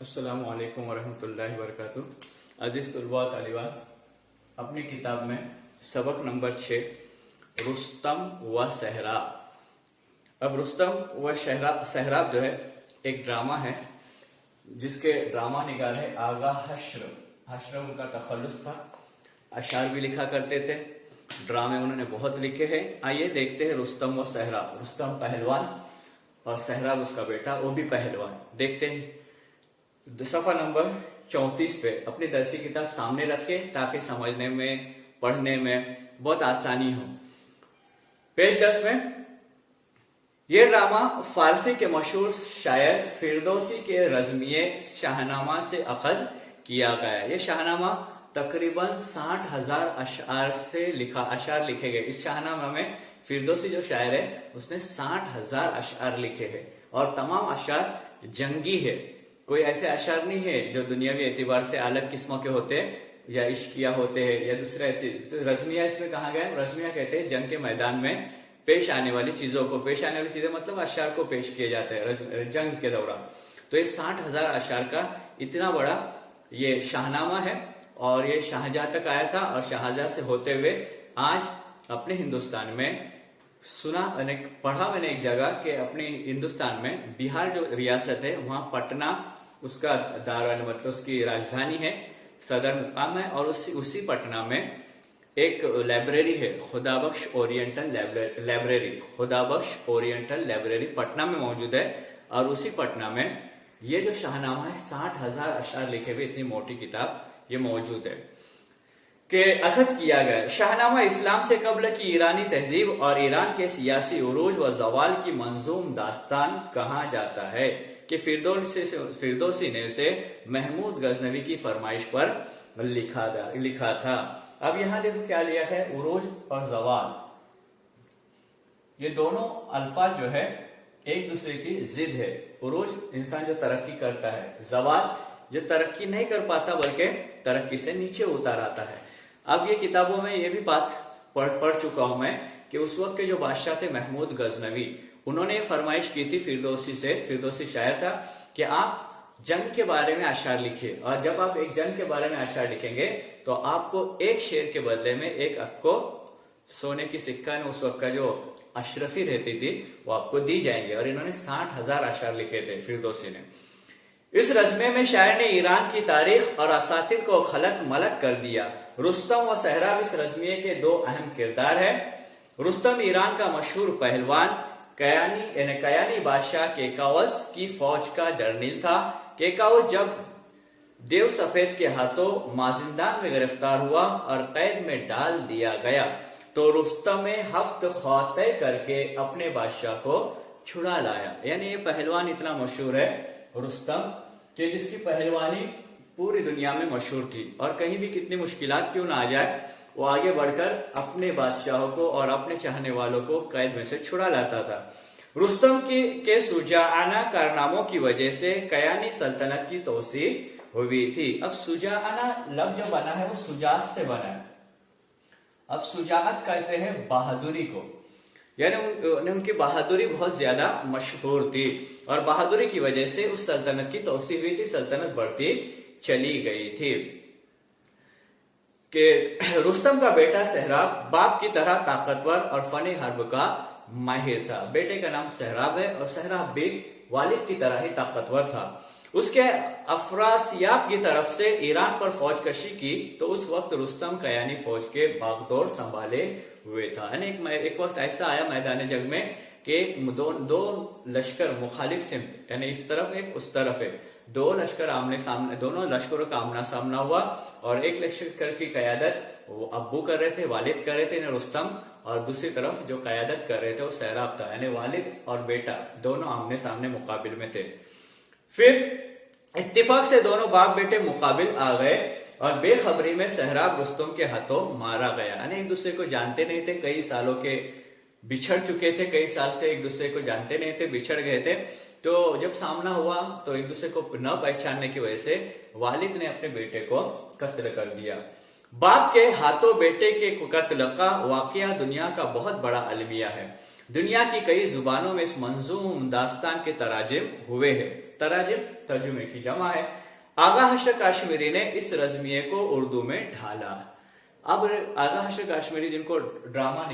अस्सलामु अलैकुम वरहमतुल्लाहि वबरकातुहू। अजीज तलबा तालिबात, अपनी किताब में सबक नंबर 6 रुस्तम व सहराब। अब रुस्तम व सहराब जो है एक ड्रामा है जिसके ड्रामा निगार है आगा हश्र। हश्र उनका तखल्लुस था, अशार भी लिखा करते थे, ड्रामे उन्होंने बहुत लिखे हैं। आइए देखते हैं रुस्तम व सहराब। रुस्तम पहलवान और सहराब उसका बेटा, वो भी पहलवान। देखते हैं सफा नंबर 34 पे। अपनी दरसी किताब सामने रखे ताकि समझने में पढ़ने में बहुत आसानी हो। पेज 10 में यह ड्रामा फारसी के मशहूर शायर फिरदौसी के रज़्मिए शाहनामा से अखज किया गया। यह शाहनामा तकरीबन 60,000 अशार लिखे गए। इस शाहनामा में फिरदौसी जो शायर है उसने 60,000 अशार लिखे हैं और तमाम अशार जंगी है। कोई ऐसे अशार नहीं है जो दुनियावी एतबार से अलग किस्मों के होते हैं या इश्किया होते हैं या दूसरे ऐसे। रज़्मिया इसमें कहा गया, रज़्मिया कहते हैं जंग के मैदान में पेश आने वाली चीजों को, पेश आने वाली चीजें मतलब अशार को पेश किए जाते हैं जंग के दौरान। तो ये 60,000 अशार का इतना बड़ा ये शाहनामा है और ये शाहजहां तक आया था और शाहजहां से होते हुए आज अपने हिंदुस्तान में सुना पढ़ा मैंने एक जगह कि अपने हिंदुस्तान में बिहार जो रियासत है वहां पटना उसका दार मतलब उसकी राजधानी है, सदर मुकाम है। और उसी पटना में एक लाइब्रेरी है, Khudabakhsh oriental library. Khudabakhsh oriental library Patna में मौजूद है। और उसी पटना में ये जो शाहनामा है 60,000 अशार लिखे हुए इतनी मोटी किताब ये मौजूद है के अखज किया गया। शाहनामा इस्लाम से कबल की ईरानी तहजीब और ईरान के सियासी उरूज व जवाल की मंजूम दास्तान कहा जाता है कि फिरदौसी ने उसे महमूद गजनवी की फरमाइश पर लिखा था। अब यहां देखो क्या लिया है, उरूज और जवाल। ये दोनों अल्फाज जो है एक दूसरे की जिद है। उरूज इंसान जो तरक्की करता है, जवाल जो तरक्की नहीं कर पाता बल्कि तरक्की से नीचे उतार आता है। अब ये किताबों में ये भी बात पढ़ चुका हूं मैं कि उस वक्त के जो बादशाह थे महमूद गजनवी, उन्होंने फरमाइश की थी फिरदौसी से, फिरदौसी शायर था, कि आप जंग के बारे में अशार लिखिए और जब आप एक जंग के बारे में अशार लिखेंगे तो आपको एक शेर के बदले में एक आपको सोने की सिक्का ने उस वक्त का जो अशरफी रहती थी वो आपको दी जाएंगे। और इन्होंने 60,000 अशार लिखे थे फिरदौसी ने। इस रज़्मे में शायर ने ईरान की तारीख और असातिर को खलक मलक कर दिया। रुस्तम व सहराब इस रज़्मिये के दो अहम किरदार हैं। रुस्तम ईरान का मशहूर पहलवान कयानी बादशाह केकाउस की फौज का जर्नल था। केकाउस जब देव सफेद के हाथों माजिंदान में गिरफ्तार हुआ और कैद में डाल दिया गया तो रुस्तम ने हफ्त ख्वाते करके अपने बादशाह को छुड़ा लाया। यानी ये पहलवान इतना मशहूर है रुस्तम कि जिसकी पहलवानी पूरी दुनिया में मशहूर थी और कहीं भी कितनी मुश्किलात क्यों ना आ जाए वो आगे बढ़कर अपने बादशाहों को और अपने चाहने वालों को कैद में से छुड़ा लाता था। रुस्तम के सुजाआना कारनामों की वजह से कयानी सल्तनत की तोसी हुई थी। अब सुजाआना लफ्ज जो बना है वो सुजात से बना है। अब सुजात कहते हैं बहादुरी को, यानी उनकी बहादुरी बहुत ज्यादा मशहूर थी और बहादुरी की वजह से उस सल्तनत की तोसी हुई थी, सल्तनत बढ़ती चली गई थी। कि रुस्तम का बेटा सहराब बाप की तरह ताकतवर और फने हर्ब का माहिर था। बेटे का नाम सहराब है और सहराब भी वालिद की तरह ही ताकतवर था। उसके अफरासियाब की तरफ से ईरान पर फौज कशी की तो उस वक्त रुस्तम कयानी फौज के बागडोर संभाले हुए था। यानी एक वक्त ऐसा आया मैदान जंग में कि दो लश्कर मुखालिफ सिमत, यानी इस तरफ एक उस तरफ एक, दो लश्कर आमने सामने, दोनों लश्करों का आमना सामना हुआ और एक लश्कर की कयादत वो अब्बू कर रहे थे, वालिद कर रहे थे रुस्तम, और दूसरी तरफ जो कयादत कर रहे थे वो सहराब था। यानी वालिद और बेटा दोनों आमने सामने मुकाबिल में थे। फिर इत्तेफाक से दोनों बाप बेटे मुकाबिल आ गए और बेखबरी में सहराब रुस्तम के हाथों मारा गया। यानी एक दूसरे को जानते नहीं थे, कई सालों के बिछड़ चुके थे, कई साल से एक दूसरे को जानते नहीं थे, बिछड़ गए थे। तो जब सामना हुआ तो एक दूसरे को न पहचानने की वजह से वालिद ने अपने बेटे को कत्ल कर दिया। बाप के हाथों बेटे के कत्ल का वाकया दुनिया का बहुत बड़ा अलमिया है। दुनिया की कई जुबानों में इस मंजूम दास्तान के तराजिम हुए हैं। तराजिम तर्जुमे की जमा है। आगा हशर काश्मीरी ने इस रज़्मिये को उर्दू में ढाला। अब आगा हशर काश्मीरी जिनको ड्रामा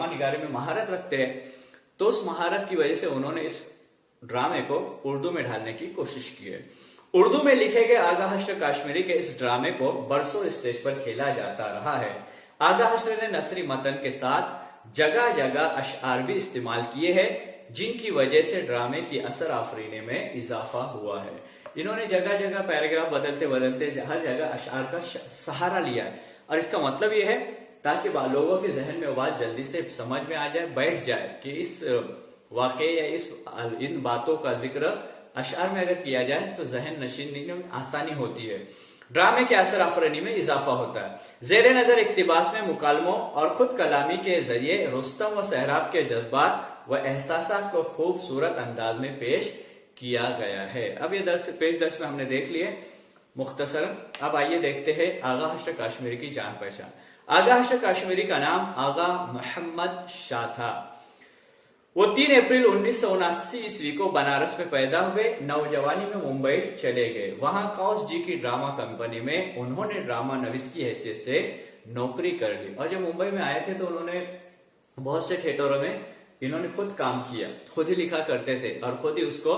निगारी में महारत रखते हैं, तो उस महारत की वजह से उन्होंने इस ड्रामे को उर्दू में ढालने की कोशिश की है। उर्दू में लिखे गए आगा हशर काश्मीरी के इस ड्रामे को बरसों स्टेज पर खेला जाता रहा है। आगा हशर ने नसरी मतन के साथ जगह जगह अशआर भी इस्तेमाल किए हैं, जिनकी वजह से ड्रामे की असर आफरीने में इजाफा हुआ है। इन्होंने जगह जगह पैराग्राफ बदलते बदलते हर जगह अशआर का सहारा लिया है, और इसका मतलब यह है ताकि लोगों के जहन में वो बात जल्दी से समझ में आ जाए, बैठ जाए कि इस वाकये या इन बातों का जिक्र अशआर में अगर किया जाए तो जहन नशीनी में आसानी होती है। ड्रामे के असर आफरीनी में इजाफा होता है। जेर नजर इक्तिबास में मुकालमों और खुद कलामी के जरिए रुस्तम व सहराब के जज्बात व एहसासात को खूबसूरत अंदाज में पेश किया गया है। अब ये पेज 10 में हमने देख लिए मुख्तसरन। अब आइए देखते हैं आगा हशर काश्मीरी की जान पहचान। आगा हशर काश्मीरी का नाम आगा मोहम्मद शाह था। वो 3 अप्रैल 1979 ईस्वी को बनारस में पैदा हुए। नौजवानी में मुंबई चले गए। वहां कौस जी की ड्रामा कंपनी में उन्होंने ड्रामा नवीस की हैसियत से नौकरी कर ली। और जब मुंबई में आए थे तो उन्होंने बहुत से थिएटरों में इन्होंने खुद काम किया, खुद ही लिखा करते थे और खुद ही उसको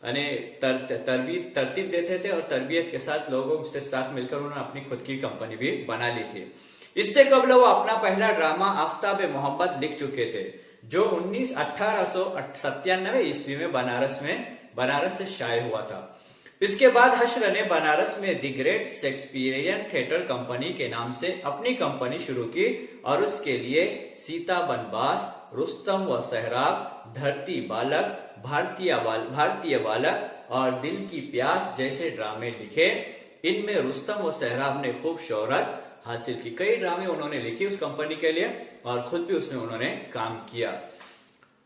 तरतीब देते थे, और तरबियत के साथ लोगों से साथ मिलकर उन्होंने अपनी खुद की कंपनी भी बना ली थी। इससे कबल वो अपना पहला ड्रामा आफ्ताब मोहब्बत लिख चुके थे, जो 1897 ईस्वी में बनारस से शाये हुआ था। इसके बाद हशर ने बनारस में the great Shakespearean theatre company के नाम से अपनी कंपनी शुरू की, और उसके लिए सीता बनबास, रुस्तम व सहराब, धरती बालक, भारतीय बालक और दिल की प्यास जैसे ड्रामे लिखे। इनमें रुस्तम व सहराब ने खूब शोहरत हासिल की। कई ड्रामे उन्होंने लिखी उस कंपनी के लिए, और खुद भी उसमें उन्होंने काम किया।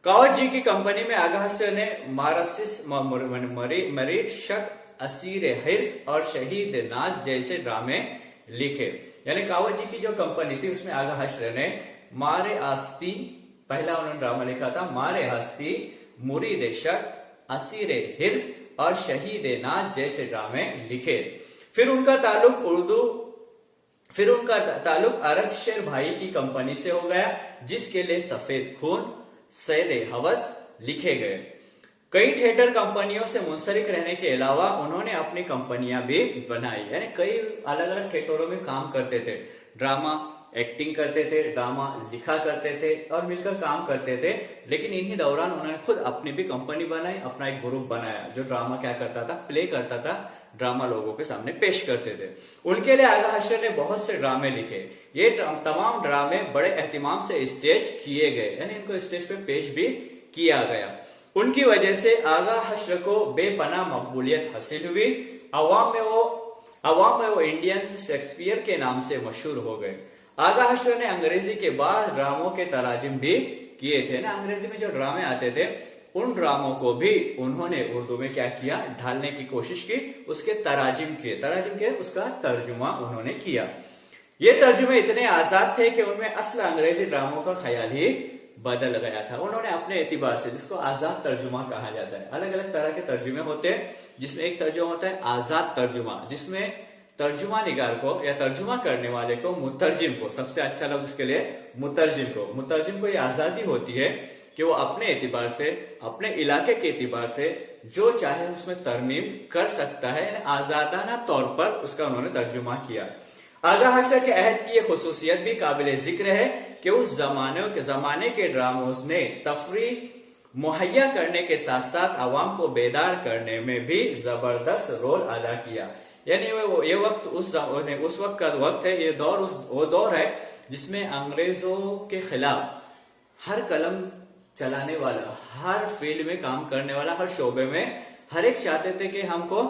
कावत जी की कंपनी में आगा हशर ने मारसिस, मरीड शक, असीर हिर्स और शहीद नाज जैसे ड्रामे लिखे। यानी कावत जी की जो कंपनी थी उसमें आगा हशर ने मारे आस्ती, पहला उन्होंने ड्रामा लिखा था मारे आस्ती, मुरीद शक, असीर हिर्स और शहीद नाज जैसे ड्रामे लिखे। फिर उनका ताल्लुक अरब शेर भाई की कंपनी से हो गया, जिसके लिए सफेद खून, सैर हवस लिखे गए। कई थिएटर कंपनियों से मुंसलिक रहने के अलावा उन्होंने अपनी कंपनियां भी बनाई, यानी कई अलग अलग थिएटरों में काम करते थे, ड्रामा एक्टिंग करते थे, ड्रामा लिखा करते थे और मिलकर काम करते थे। लेकिन इन्हीं दौरान उन्होंने खुद अपनी भी कंपनी बनाई, अपना एक ग्रुप बनाया जो ड्रामा क्या करता था, प्ले करता था, ड्रामा लोगों के सामने पेश करते थे। उनके लिए आगा हशर ने बहुत से ड्रामे लिखे। ये तमाम ड्रामे बड़े एहतिमाम से स्टेज किए गए, यानी इनको स्टेज पे पेश भी किया गया। उनकी वजह से आगा हशर को बेपनाह मकबूलियत हासिल हुई। अवाम में वो इंडियन शेक्सपियर के नाम से मशहूर हो गए। आगा हशर ने अंग्रेजी के बाद ड्रामों के तराजिम भी किए थे ना, अंग्रेजी में जो ड्रामे आते थे उन ड्रामों को भी उन्होंने उर्दू में क्या किया, ढालने की कोशिश की, उसके तराजिम किए, उसका तर्जुमा उन्होंने किया। ये तर्जुमे इतने आजाद थे कि उनमें असल अंग्रेजी ड्रामों का ख्याल ही बदल गया था। उन्होंने अपने एतबार से, जिसको आजाद तर्जुमा कहा जाता है, अलग अलग तरह के तर्जुमे होते हैं, जिसमें एक तर्जुमा होता है आजाद तर्जुमा, जिसमें तर्जुमा निगार को या तर्जुमा करने वाले को, मुतरजिम को, सबसे अच्छा लफ्ज उसके लिए मुतरजिम को ये आजादी होती है कि वो अपने एतबार से, अपने इलाके के एतबार से जो चाहे उसमें तरमीम कर सकता है, आजादाना तौर पर उसका उन्होंने तर्जुमा किया। आगा हशर के अहद की यह खुसूसियत भी काबिल जिक्र है कि उस जमाने के ड्रामोज ने तफरीह मुहैया करने के साथ साथ अवाम को बेदार करने में भी जबरदस्त रोल अदा किया। यानी ये वक्त उस वक्त का वक्त है, ये दौर वो दौर है जिसमें अंग्रेजों के खिलाफ हर कलम चलाने वाला, हर फील्ड में काम करने वाला, हर शोबे में हर एक चाहते थे कि हमको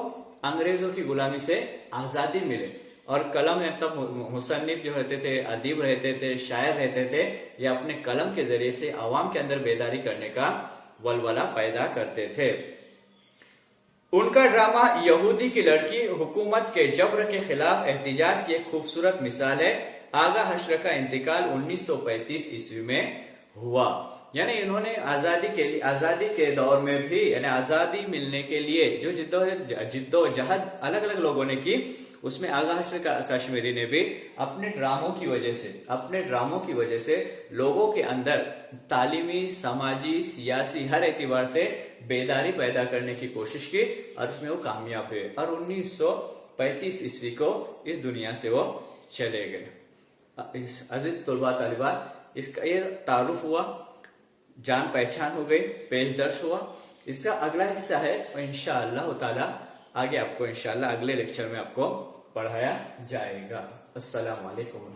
अंग्रेजों की गुलामी से आजादी मिले। और कलम मतलब मुसन्निफ जो रहते थे, अदीब रहते थे, शायर रहते थे, ये अपने कलम के जरिए से अवाम के अंदर बेदारी करने का वलवला पैदा करते थे। उनका ड्रामा यहूदी की लड़की हुकूमत के जबर के खिलाफ एहतिजाज की एक खूबसूरत मिसाल है। आगा हशर का इंतकाल 1935 ईस्वी में हुआ। यानी इन्होंने आजादी के दौर में भी, यानी आजादी मिलने के लिए जो जिद्दोजहद अलग अलग लोगों ने की, उसमें आगा हसन कश्मीरी ने भी अपने ड्रामों की वजह से लोगों के अंदर तालीमी, समाजी, सियासी हर एतबार से बेदारी पैदा करने की कोशिश की और उसमें वो कामयाब हुए और 1935 ईस्वी को इस दुनिया से वो चले गए। अजीज तलबा तालिबात, इसका ये तारुफ हुआ, जान पहचान हो गई, पेश दर्श हुआ। इसका अगला हिस्सा है और इंशाअल्लाह ताला आगे आपको इंशाअल्लाह अगले लेक्चर में आपको पढ़ाया जाएगा। अस्सलाम वालेकुम।